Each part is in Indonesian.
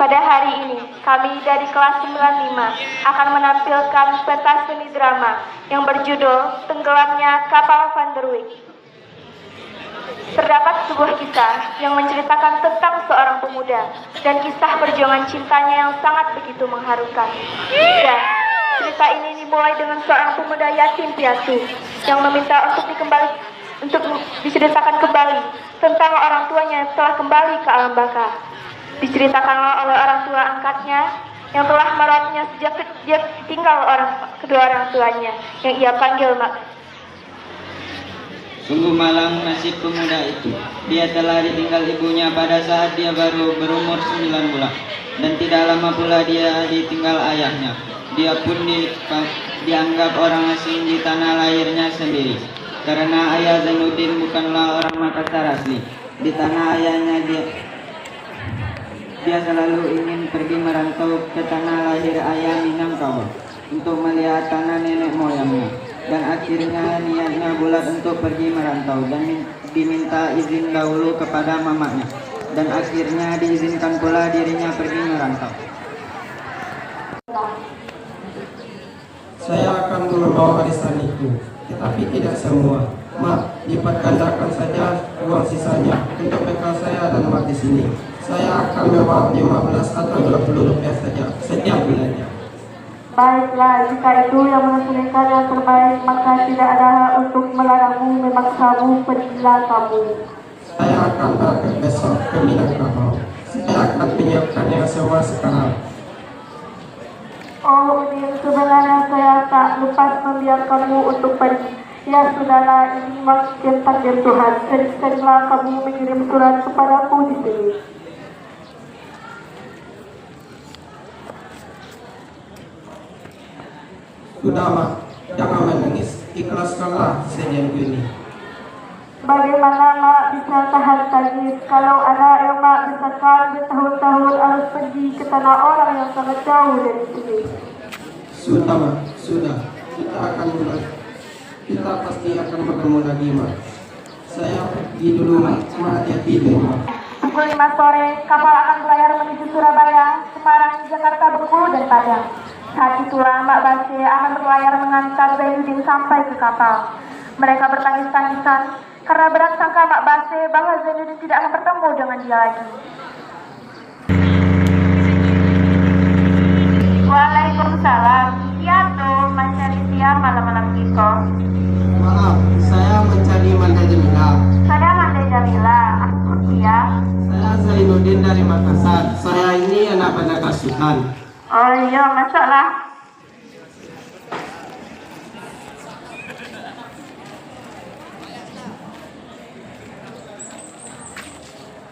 Pada hari ini, kami dari kelas 95 akan menampilkan pentas seni drama yang berjudul Tenggelamnya Kapal Van der Wijk. Terdapat sebuah kisah yang menceritakan tentang seorang pemuda dan kisah perjuangan cintanya yang sangat begitu mengharukan. Dan cerita ini dimulai dengan seorang pemuda yatim piatu yang meminta untuk diceritakan kembali tentang orang tuanya yang telah kembali ke alam baka. Diceritakanlah oleh orang tua angkatnya yang telah merawatnya sejak dia tinggal kedua orang tuanya yang ia panggil Mak. Sungguh malang nasib pemuda itu. Dia telah ditinggal ibunya pada saat dia baru berumur 9 bulan. Dan tidak lama pula dia ditinggal ayahnya. Dia pun dianggap orang asing di tanah lahirnya sendiri. Karena ayah Zainuddin bukanlah orang Makassar asli. Di tanah ayahnya dia selalu ingin pergi merantau ke tanah lahir ayah Minangkabau untuk melihat tanah nenek moyangnya. Dan akhirnya niatnya bulat untuk pergi merantau dan diminta izin dahulu kepada mamanya. Dan akhirnya diizinkan pula dirinya pergi merantau. Saya akan membawa arisan itu, tetapi tidak semua. Mak, lipat gandakan saja uang sisanya untuk bekal saya dan Mak di sini. Saya akan membawa 15 atau 20 rupiah saja setiap bulannya. Baiklah, jika itu yang menghasilkan yang terbaik, maka tidak ada hak untuk melarangmu, memaksamu, pergilah kamu. Saya akan berangkat besok ke Minangkabau. Saya akan menyiapkannya semua sekarang. Oh Udin, sebenarnya saya tak lepas membiarkanmu untuk pergi. Ya sudahlah, ini maksudnya takdir Tuhan. Sering-seringlah kamu mengirim surat kepadaku di sini. Sudah, Mak, jangan menangis. Ikhlaskanlah sedianku ini. Bagaimana Mak bisa tahan tangis kalau anak yang Mak besarkan bertahun-tahun harus pergi ke tanah orang yang sangat jauh dari sini? Sudah, Mak, sudah. Kita pasti akan bertemu lagi, Mak. Saya pergi dulu, Mak. Mak, hati-hati dulu, Mak. Pukul 5 sore, kapal akan berlayar menuju Surabaya, Semarang, Jakarta, Bengkulu, dan Padang. Saat itulah Mak Base akan berlayar mengantar Zainuddin sampai ke kapal. Mereka bertangis-tangisan karena berat sangka Mak Base bahwa Zainuddin tidak akan bertemu dengan dia lagi. Waalaikumsalam. Ya tuh, mencari siang malam-malam gitu. Maaf, saya mencari Manda Jamila. Saya Manda Jamila. Aku ya. Saya Zainuddin dari Makassar. Saya ini anak pada Kasutan. Oh iya, masalah.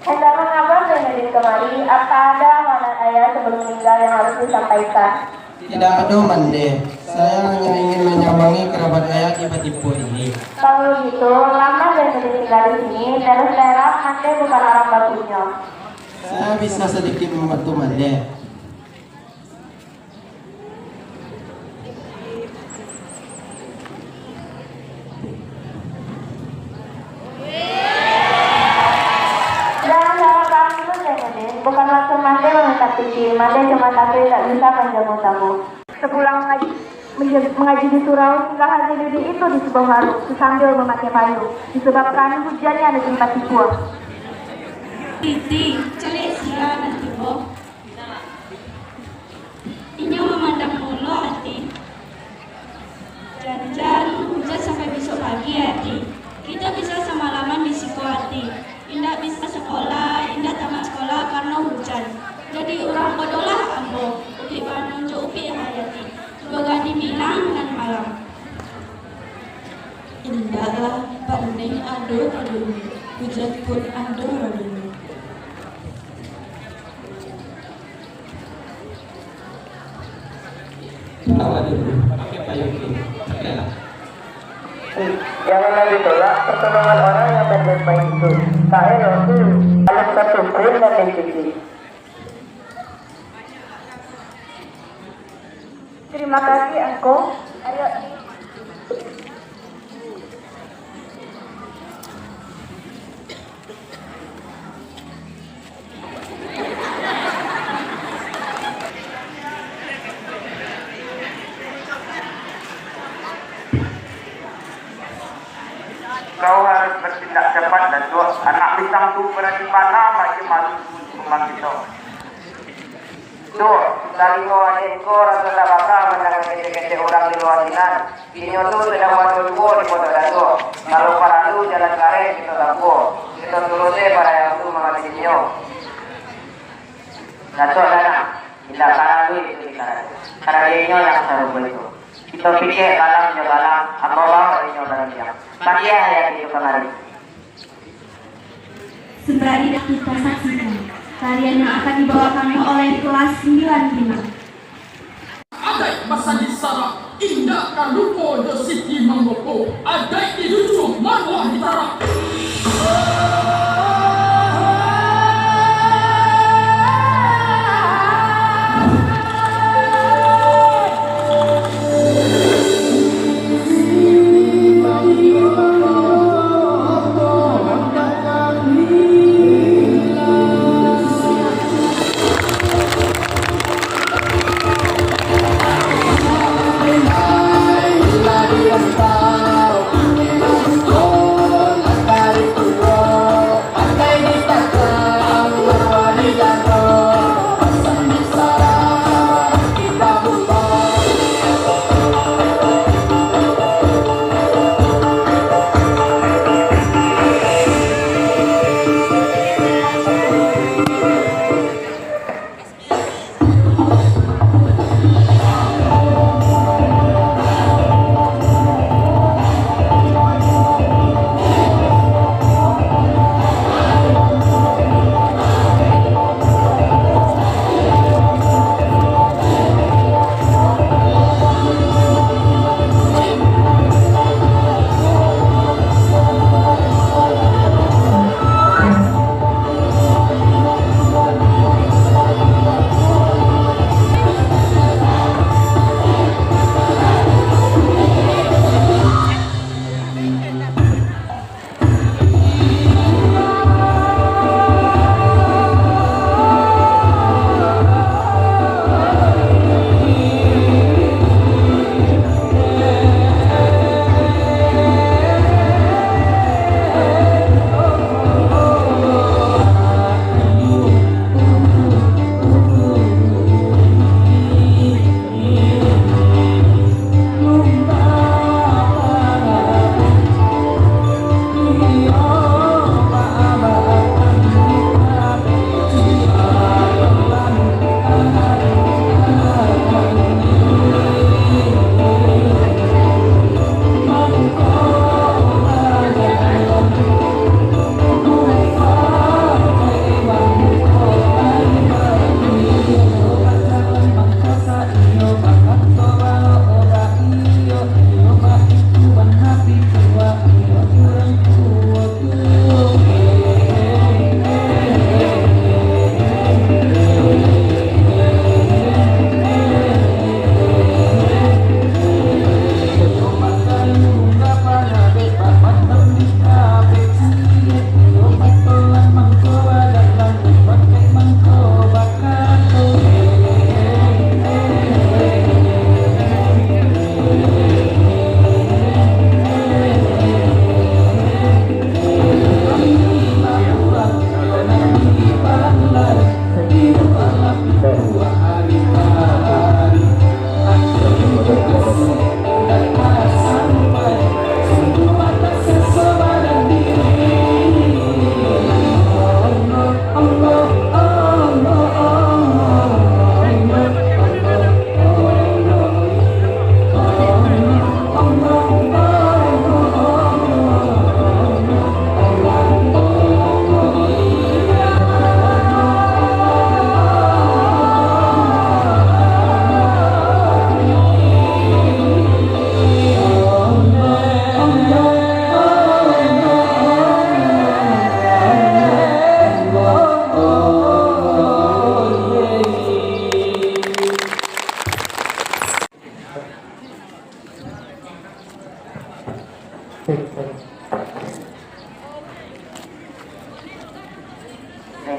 Hendak mengapa Zainuddin kemari? Apa ada amanat ayah sebelum meninggal yang harus disampaikan? Tidak ada, Mande. Saya hanya ingin menyambangi kerabat ayah di Batipu ini. Kalau gitu, lama Zainuddin tinggal di sini, terus Mande bukan orang bakunya. Saya bisa sedikit membantu Mande. Bukan maksud Mande meminta pikir, Mande cuma takut tak bisa menjamu tamu. Sepulang mengaji di surau, tinggal Zainuddin itu di sebuah warung sambil memakai payung, disebabkan hujannya negeri Patipua. Titi, cari siang nanti boh. Ini memandang mulu hati. Jangan hujan sampai besok pagi hati. Kita bisa semalaman di siku hati. Indah bisa sekolah, indah tamat sekolah karena hujan. Jadi orang bodoh lah ambo. Upi Bandung jo upi hayati. Semoga dibilang dan malam. Indahlah pandai ado paduni. Hujan pun ado paduni. Awal dulu, pakai payung ini. Janganlah ditolak pertolongan orang yang berbuat baik itu. Tak Rasul, alam tersumpun dan dicuci. Terima kasih engkau. Ayo. malu beranipana macam malu kumang itu. Tuh, dari luar itu orang sudah bakal mendengar kece-kece orang di luar sinan. Inyo tuh sedang madu dua di kota datu. Kalau para lu jalan kare kita tahu. Kita turutnya para yang tu mengambil inyo. Datu dana, tidak kalah lu itu di kanan. Karena inyo yang seru itu. Kita pikir kalah inyo kalah, apa bang inyo dalam dia. Makia yang itu kemarin. Sembari kita saksikan tarian yang akan dibawakan oleh kelas 95. Adai masa di sana indah kalupo do siti mangoko adai di lucu marwah di tara.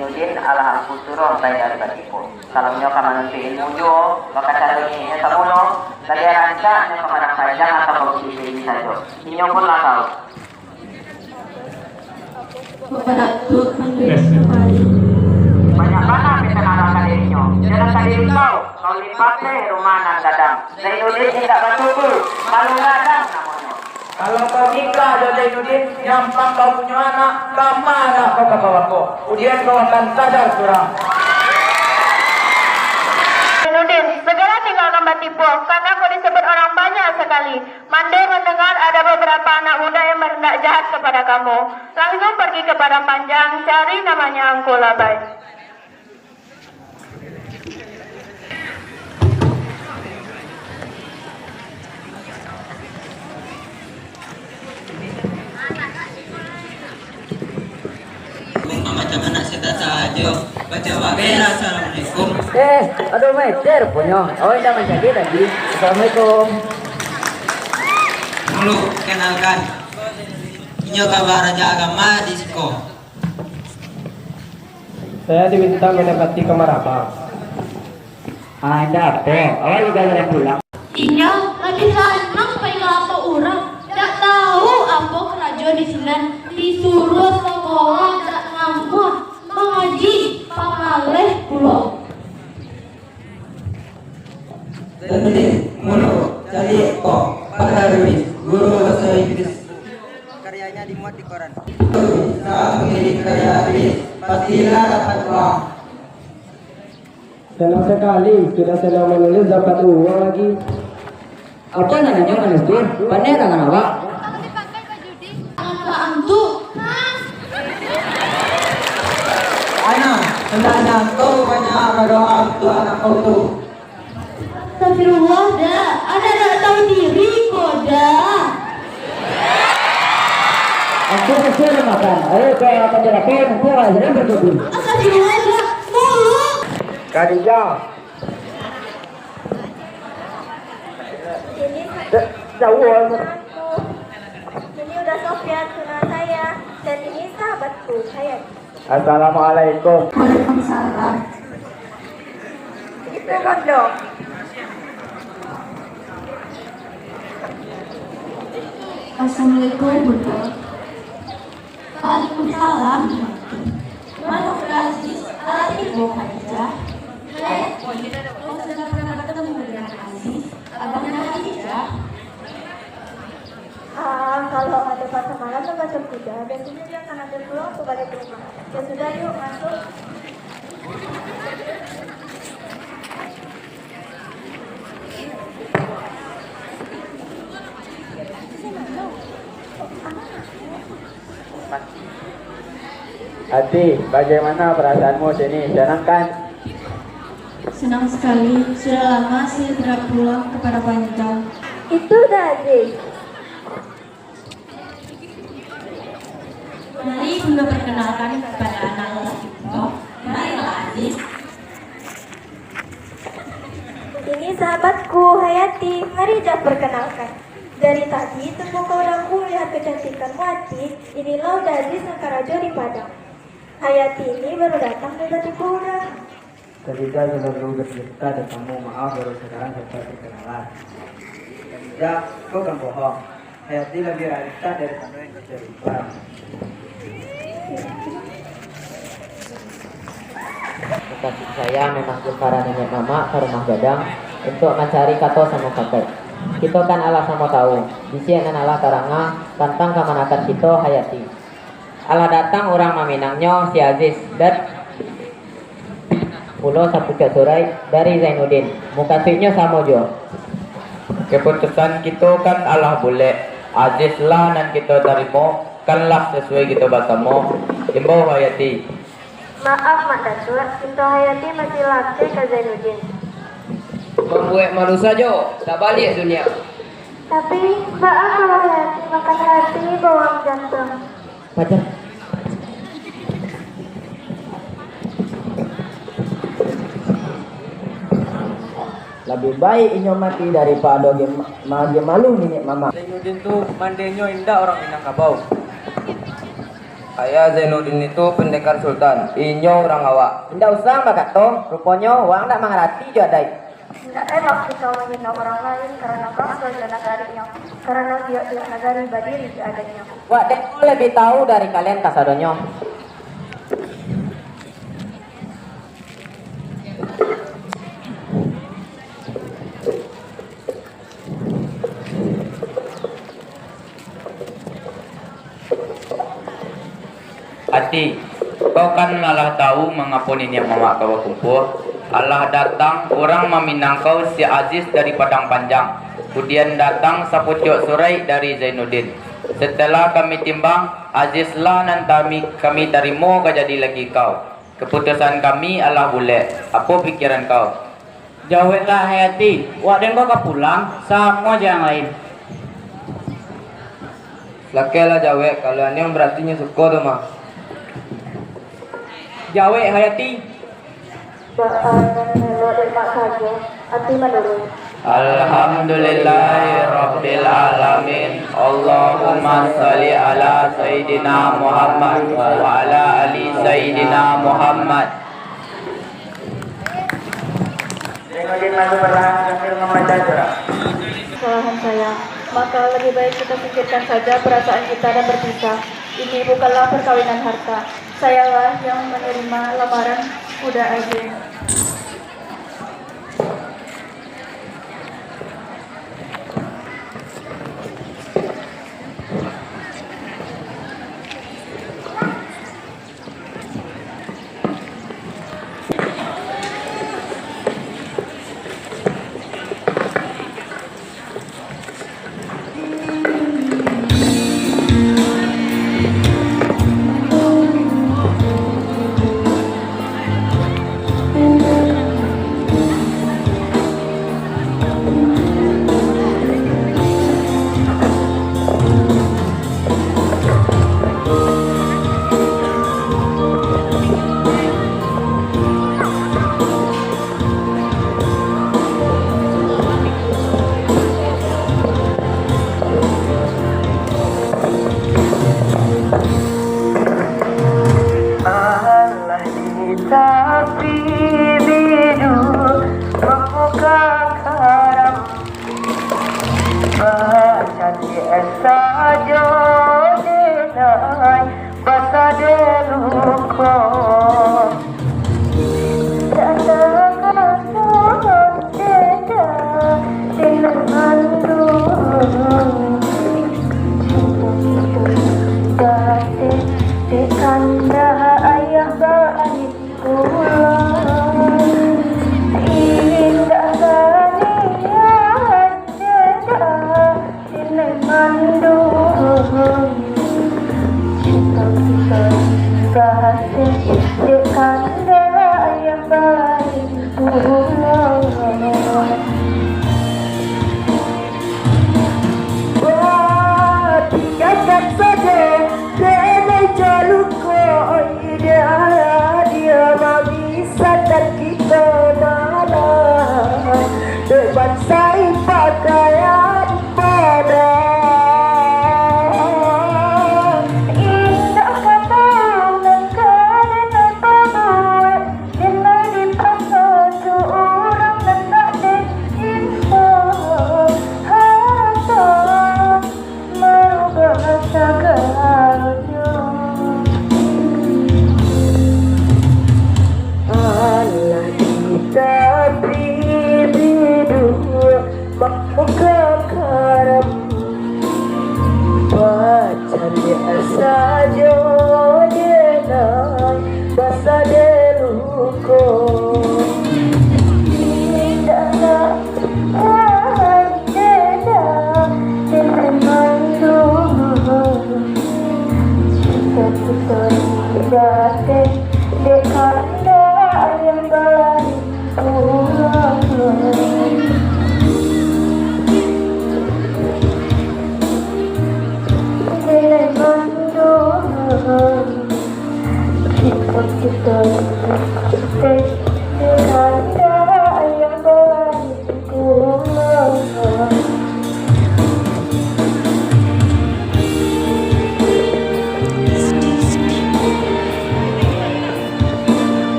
Nujin ala kusuro bay dari batipo. Salamnya kamanuntiin mujo, baka salunya sa mulo, dari ranca ng kamanang kajang at kapag-isipin sa ito. Inyong pun lakaw. Kepadaku menjadi kembali. Banyak mana kita narahkan dirinya. Jangan tadi kau lipatnya rumah nan dadang. Zainuddin tidak batuku, malu dadang namanya. Kalau kau nikah dengan Zainuddin, nyampang kau punya anak, kemana kau ke bawahku? Kemudian kau akan sadar surang. Zainuddin, segera tinggalkan Batipu, karena kau disebut orang banyak sekali. Mande mendengar ada beberapa anak muda yang berhendak jahat kepada kamu. Langsung pergi ke Padang Panjang, cari namanya Angko Labai. Macam anak kita saja baca wabela. Assalamualaikum. Aduh meter punya. Oh, indah menjadi tadi. Assalamualaikum. Dulu kenalkan, ini kabar raja agama di Siko. Saya diminta mendekati kamar abang. Anda apa? Awal juga boleh pulang. Iya, lagi senang pengen apa orang. Tak tahu apa kerajaan di sini. Disuruh sekolah tak ngambut, mengaji, pamaleh pulau. Mulu jadi kok pada Ruiz, guru bahasa Inggris. Karyanya dimuat di koran. Bisa menjadi karya Ruiz, pastilah dapat uang. Senang sekali, sudah senang menulis dapat uang lagi. Apa namanya manusia? Pandai tangan awak. Apaan tuh? Anak, hendaknya kau banyak berdoa untuk anak kau tuh. Astagfirullah dah, ada tak tahu diri kok dah. Aku kecil makan. Ayo kau akan jelasin. Nanti awak sedang berkumpul. Astagfirullah dah, tolong. Khadijah, Ini udah Sofyan, tunang saya, dan ini sahabatku, saya. Assalamualaikum. Waalaikumsalam. Itu kondom. Assalamualaikum Bunda. Waalaikumsalam. Mana Aziz? Ibu Khadijah. Kau sudah pernah bertemu dengan Aziz? Abangnya Khadijah. Kalau ada pasar malam dan pasar kuda, biasanya dia akan ada pulang untuk balik ke rumah. Ya sudah, yuk masuk. Ati, bagaimana perasaanmu sini? Senang kan? Senang sekali. Sudah lama saya tidak pulang kepada Panjang. Itu udah Aziz. Mari Bunda perkenalkan kepada anak lelaki. Marilah Aziz. Ini sahabatku, Hayati. Mari dah perkenalkan. Dari tadi tunggu kau ragu melihat kecantikanmu, Ati. Inilah udah Aziz Sangkarajo di Padang. Hayati ini baru datang dari Batipura. Khadijah sudah dulu bercerita tentangmu. Maaf baru sekarang saya perkenalan. Khadijah, kau kan bohong. Hayati lebih realita dari kamu yang bercerita. Kasih saya memanggil para nenek mama ke rumah gadang untuk mencari kato sama kakek. Kita kan Allah sama tahu. Di sini Allah taranga tentang kemanakan kita Hayati. Allah datang orang maminangnya si Aziz dan pulau Sapuca Surai dari Zainuddin. Mukasihnya sama jo. Keputusan kita kan Allah boleh. Aziz lah dan kita terima. Kanlah sesuai kita bertemu. Imbau Hayati. Maaf Mak Datuk, Sinto Hayati masih latih ke Zainuddin. Membuat malu saja. Tak balik dunia. Tapi maaf kalau Hayati makan hati bawang jantung. Pacar. Lebih baik inyo mati daripada dia malu nenek mama. Zainuddin tu mandainya indah orang Minangkabau. Ayah Zainuddin itu pendekar sultan. Inyo orang awak. Tidak usah mbak kato. Rupanya wang tak mengerti jo adai. Tidak elok kita menghina orang lain karena bangsa dan negaranya, karena tiap-tiap negara berdiri seadanya. Wak dek lebih tahu dari kalian kasadonyo. Hati, kau kan Allah tahu mengapa ini mama kau kumpul. Allah datang, orang meminang kau si Aziz dari Padang Panjang. Kemudian datang sapucuk surai dari Zainuddin. Setelah kami timbang, Azizlah nan kami terima kau jadi lagi kau. Keputusan kami Allah boleh. Apa pikiran kau? Jawablah Hayati, wak den kau pulang sama aja yang lain. Lakelah Jawe, kalau ini berarti suka tuh mah. Jawe Hayati. saja, hati menurut. Alhamdulillahirabbil alamin. Allahumma shalli ala sayidina Muhammad wa ala ali sayidina Muhammad. Kesalahan saya, maka lebih baik kita pikirkan saja perasaan kita dan berpisah. Ini bukanlah perkawinan harta. Sayalah yang menerima lamaran udah aja.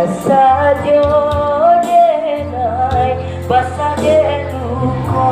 sajo denai basa denuko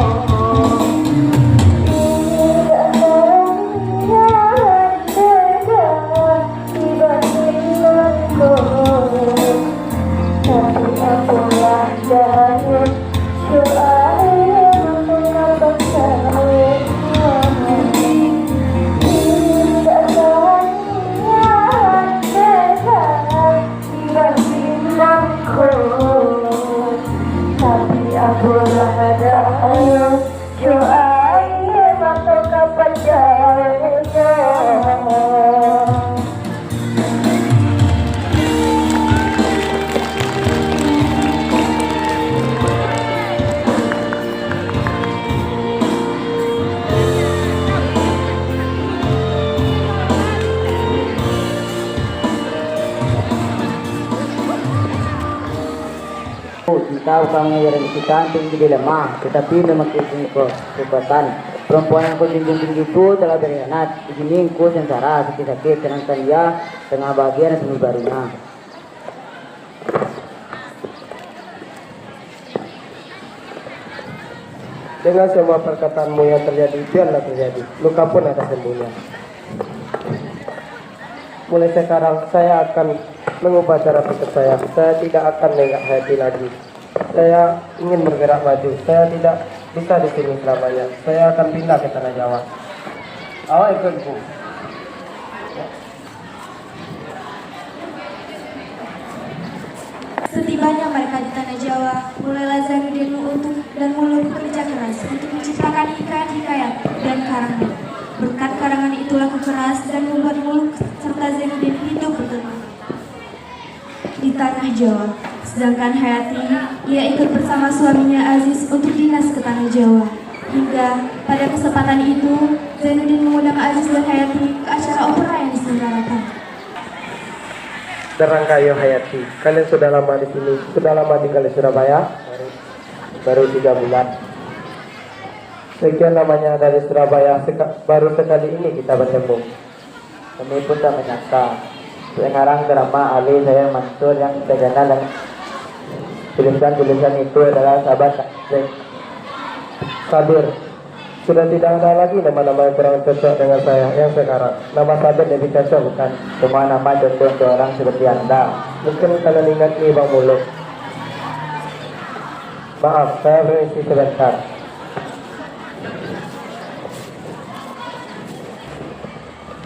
Kita upang mengajaran kita tinggi lemah, tetapi memakai kekuatan. Perempuan yang kunjung tinggi itu telah berkhianat. Di sini ku sengsara, sakit-sakit, sedangkan dia tengah bahagia dan sembuh barunya. Dengan semua perkataanmu yang terjadi, biarlah terjadi. Luka pun ada sembuhnya. Mulai sekarang saya akan mengubah cara pikir saya. Saya tidak akan mengingat hati lagi. Saya ingin bergerak maju. Saya tidak bisa di sini selamanya. Saya akan pindah ke tanah Jawa. Awak ikutku. Setibanya mereka di tanah Jawa, mulailah Zainuddin untuk dan mulai bekerja keras untuk menciptakan hikayat-hikayat dan karangan. Berkat karangan itulah kekeras dan membuat Muluk serta Zainuddin hidup bertenang di tanah Jawa. Sedangkan Hayati, ia ikut bersama suaminya Aziz untuk dinas ke tanah Jawa. Hingga pada kesempatan itu, Zainuddin mengundang Aziz dan Hayati ke acara opera yang diselenggarakan. Derangkayo Hayati, kalian sudah lama di sini, sudah lama tinggal di Surabaya? Baru 3 bulan. Sekian lamanya dari Surabaya, baru sekali ini kita bertemu. Kami pun tak menyangka. Sekarang drama Ali saya Mansur yang saya kenal dan tulisan-tulisan itu adalah sahabat Sabir. Sudah tidak ada lagi nama-nama yang kurang cocok dengan saya yang sekarang. Nama Sabir lebih cocok bukan? semua nama contoh orang seperti Anda. Mungkin kalian ingat nih Bang Muluk. Maaf, saya berisi sebentar.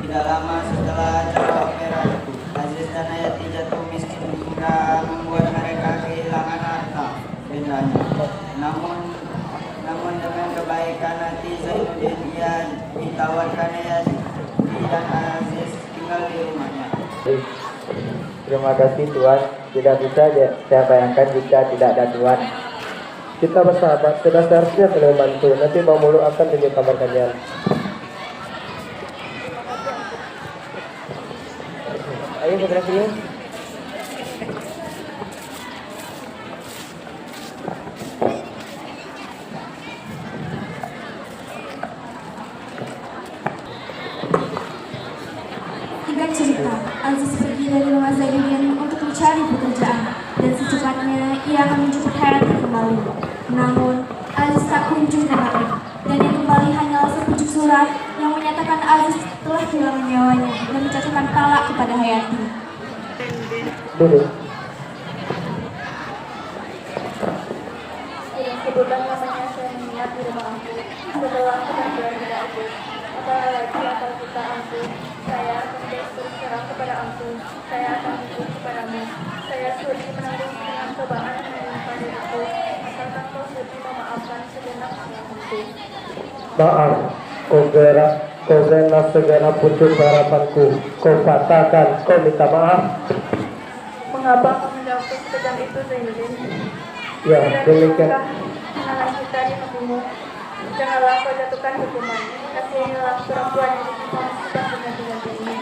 Tidak lama setelah acara opera itu, Aziz dan Hayati jatuh miskin hingga membuat mereka kehilangan harta bendanya. Namun dengan kebaikan hati Zainuddin, ia ditawarkan Hayati dan Aziz tinggal di rumahnya. Terima kasih Tuhan. Tidak bisa saya bayangkan jika tidak ada Tuhan. Kita bersahabat, sudah seharusnya saling membantu. Nanti Bang Muluk akan tunjuk kamar kalian. Ayo segera sini. Hingga cerita, Aziz pergi dari rumah Zainuddin untuk mencari pekerjaan dan secepatnya ia akan menjemput Hayati kembali. Namun, Aziz tak kunjung datang dan yang kembali hanyalah sepucuk surat yang menyatakan Aziz telah kehilangan nyawanya dan menjatuhkan talak kepada Hayati. Dulu. Tidak sebulan namanya saya mengingat di rumah aku. Setelah kepergian dari aku, apalagi akal kita aku, saya akan terus terang kepada aku. Saya akan hidup kepadamu. Saya sudi menanggung dengan cobaan yang menimpa diriku. Asalkan kau sudi memaafkan segenap kesalahanku. Maaf, kau genap segenap putus harapanku. Kau patahkan, kau minta maaf. Mengapa kau menjawabku sekejam itu, Zainuddin? Ya, demikian. Kenangan kita di hatimu. Janganlah kau jatuhkan hukuman. Kasihanilah perempuan yang disimpan sudah berganti-ganti ini.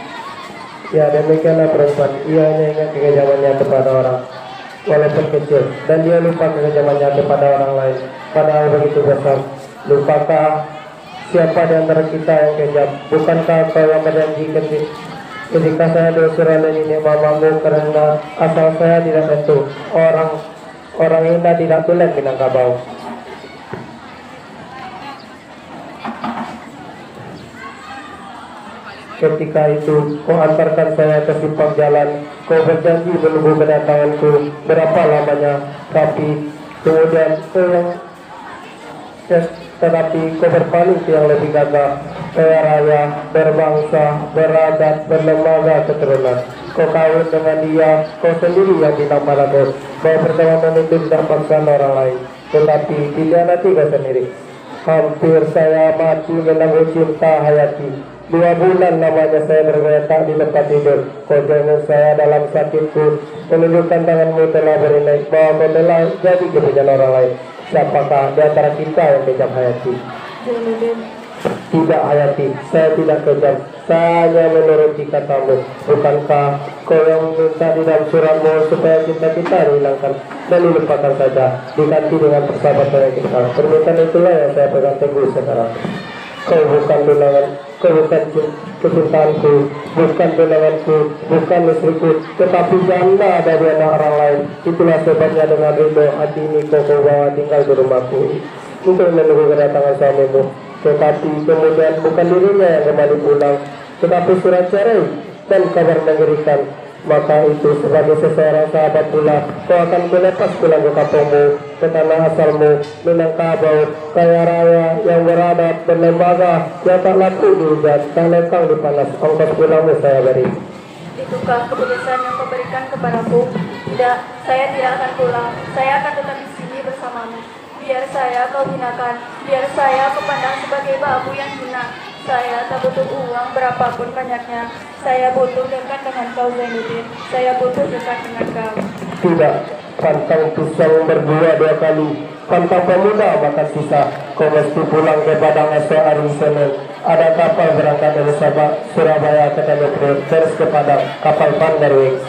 Ya, demikianlah perempuan. Ia hanya ingat kekejamannya kepada orang, walaupun kecil, dan dia lupa kekejamannya kepada orang lain, padahal begitu besar. Lupakah siapa di antara kita yang kejam? Bukankah kau yang berjanji Ketika saya diusir oleh nenek mamamu karena asal saya tidak tentu, orang Indah tidak boleh Minangkabau. Ketika itu, kau antarkan saya ke simpang jalan. Kau berjanji menunggu kedatanganku berapa lamanya, tapi kemudian tetapi kau berpaling ke yang lebih gagah, kaya raya, berbangsa, beradat, berlembaga keturunan. Kau kawin dengan dia, kau sendiri yang bilang padaku bahwa pertemanan itu tidak paksa orang lain, tetapi dikhianati kau sendiri. Hampir saya mati menanggung cinta Hayati. 2 bulan lamanya saya bergeletak di tempat tidur. Kau jenguk saya dalam sakitku, menunjukkan tanganmu telah berinai bahwa kau telah jadi kepunyaan orang lain. Siapakah di antara kita yang kejam Hayati? Tidak Hayati, saya tidak kejam. Saya hanya menuruti katamu. Bukankah kau yang meminta di dalam suratmu supaya cinta kita dihilangkan dan dilupakan saja, diganti dengan persahabatan yang kekal? Permintaan itulah yang saya pegang teguh sekarang. Kau bukan tunangan, kau bukan kecintaanku, bukan tunanganku, bukan istriku, tetapi janda dari anak orang lain. Itulah sebabnya dengan rindu hati ini kau bawa tinggal di rumahku untuk menunggu kedatangan suamimu. Tetapi kemudian bukan dirinya yang kembali pulang, tetapi surat cerai dan kabar mengerikan. Maka itu sebagai seseorang sahabat pula, kau akan melepas pulang ke kampungmu, ke tanah asalmu, Minangkabau, kaya raya, yang beradat, berlembaga, yang tak laku di hujan, tak lekang di panas. Ongkos pulangmu saya beri. Itukah keputusan yang kau berikan kepadaku? Tidak, saya tidak akan pulang. Saya akan tetap di sini bersamamu. Biar saya kau hinakan, biar saya kau pandang sebagai babu yang hina. Saya tak butuh uang berapapun banyaknya. Saya butuh dekat dengan kau Zainuddin. Saya butuh dekat dengan kau. Tidak, pantang pisang berbuah 2 kali. Pantang pemuda makan sisa. Kau mesti pulang ke Padang esok hari Senin. Ada kapal berangkat dari Surabaya ke Tanjung Priok, terus ke Padang, kapal Panderwings.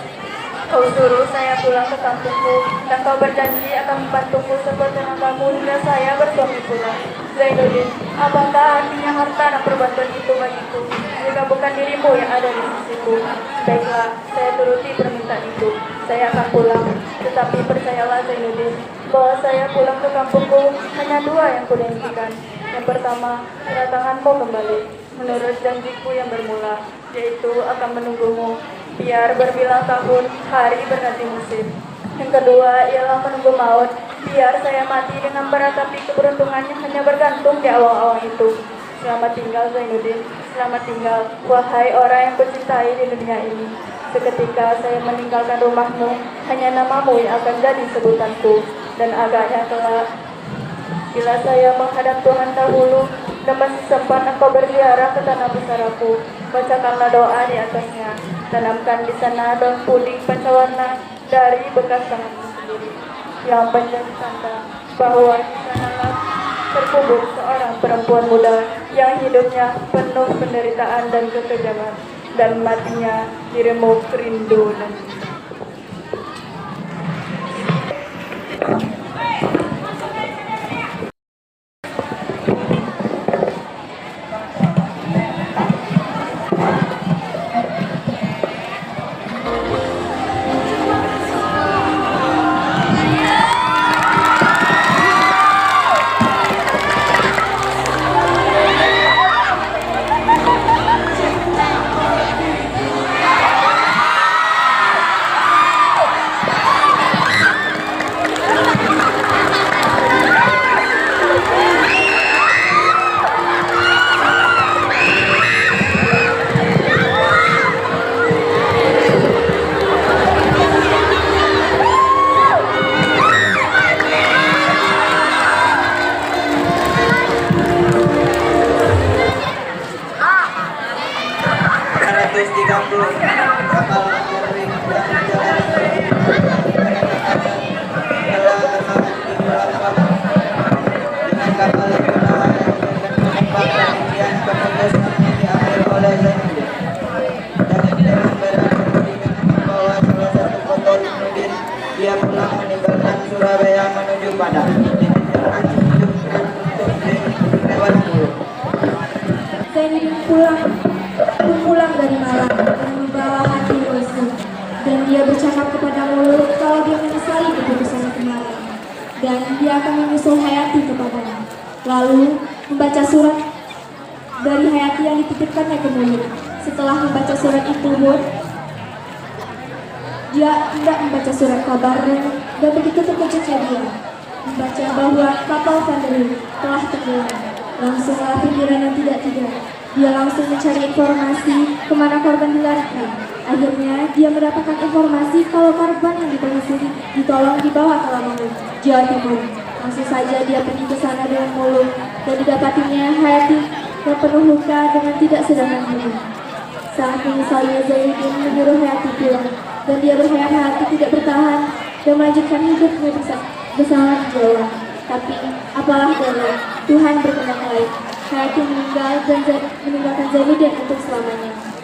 Kau suruh saya pulang ke kampungku, dan kau berjanji akan membantuku sekuat tenagamu hingga saya bersuami pula. Zainuddin, apakah artinya harta dan perbantuan itu bagiku, jika bukan dirimu yang ada di sisiku? Baiklah, saya turuti permintaan itu. Saya akan pulang, tetapi percayalah Zainuddin, bahwa saya pulang ke kampungku hanya 2 yang kujanjikan. Yang pertama, kedatanganmu kembali, menurut janjiku yang bermula, yaitu akan menunggumu biar berbilang tahun, hari berganti musim. Yang kedua ialah menunggu maut, biar saya mati dengan berat, tapi keberuntungannya hanya bergantung di awang-awang itu. Selamat tinggal Zainuddin, selamat tinggal, wahai orang yang kucintai di dunia ini. Seketika saya meninggalkan rumahmu, hanya namamu yang akan jadi sebutanku. Dan agaknya kelak, bila saya menghadap Tuhan dahulu, dan masih sempat engkau berziarah ke tanah besaraku, bacakanlah doa di atasnya. Tanamkan di sana daun puding pancawarna dari bekas tanganmu sendiri, yang menjadi tanda bahwa di sanalah terkubur seorang perempuan muda yang hidupnya penuh penderitaan dan kekejaman, dan matinya diremuk rindu dan Dia pulang meninggalkan Surabaya menuju Padang. Zainuddin pulang dari Malang dan berharap kepada Mulut kalau dia menyesali keputusannya kemarin, dan dia akan menyusul Hayati kepadanya. Lalu membaca surat dari Hayati yang dititipkannya ke Mulut. Setelah membaca surat itu pun, dia tidak membaca surat kabar dan begitu terkejutnya dia membaca bahwa kapal Vanderloo telah tenggelam. Langsunglah pikiran yang tidak-tidak. Dia langsung mencari informasi kemana korban dilarikan. Akhirnya dia mendapatkan informasi kalau korban yang ditelusuri ditolong dibawa ke Lamongan, Jawa Timur. Langsung saja dia pergi ke sana dengan mulung dan didapatinya Hayati yang penuh luka dengan tidak sadarkan diri. Saat menyesalnya Zainuddin menyuruh Hayati pulang dan dia berharap Hayati tidak bertahan dan melanjutkan hidupnya bersama di Jawa. Tapi apalah daya, Tuhan berkehendak lain. Hayati meninggal dan meninggalkan Zainuddin untuk selamanya.